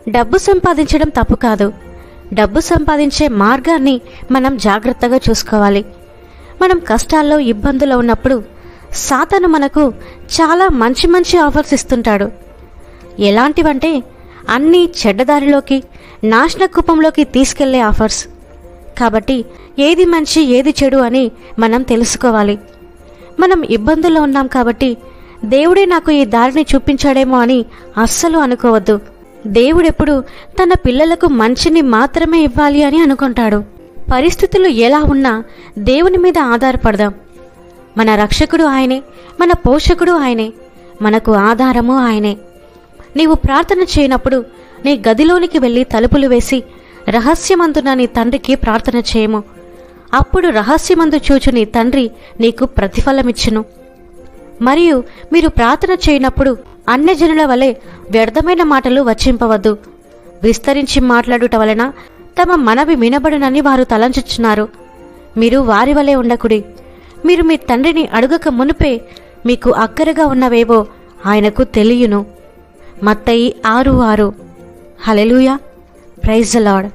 డబ్బు సంపాదించడం తప్పు కాదు. డబ్బు సంపాదించే మార్గాన్ని మనం జాగ్రత్తగా చూసుకోవాలి. మనం కష్టాల్లో ఇబ్బందుల్లో ఉన్నప్పుడు సాతాను మనకు చాలా మంచి మంచి ఆఫర్స్ ఇస్తుంటాడు. ఎలాంటివంటే అన్నీ చెడ్డదారిలోకి, నాశన కూపంలోకి తీసుకెళ్లే ఆఫర్స్. కాబట్టి ఏది మంచి ఏది చెడు అని మనం తెలుసుకోవాలి. మనం ఇబ్బందుల్లో ఉన్నాం కాబట్టి దేవుడే నాకు ఈ దారిని చూపించాడేమో అని అస్సలు అనుకోవద్దు. దేవుడెప్పుడు తన పిల్లలకు మంచిని మాత్రమే ఇవ్వాలి అని అనుకుంటాడు. పరిస్థితులు ఎలా ఉన్నా దేవుని మీద ఆధారపడదాం. మన రక్షకుడు ఆయనే, మన పోషకుడు ఆయనే, మనకు ఆధారము ఆయనే. నీవు ప్రార్థన చేయనప్పుడు నీ గదిలోనికి వెళ్ళి తలుపులు వేసి రహస్యమందున నీ తండ్రికి ప్రార్థన చేయము. అప్పుడు రహస్యమందు చూచు నీ తండ్రి నీకు ప్రతిఫలమిచ్చును. మరియు మీరు ప్రార్థన చేయనప్పుడు అన్యజనుల వలె వ్యర్థమైన మాటలు వచింపవద్దు. విస్తరించి మాట్లాడుట వలన తమ మనవి వినబడునని వారు తలంచుచున్నారు. మీరు వారి వలె ఉండకుడి. మీరు మీ తండ్రిని అడుగక మునుపే మీకు అక్కరగా ఉన్నవేవో ఆయనకు తెలియును. మత్తయి 6:6. హల్లెలూయా. Praise the lord.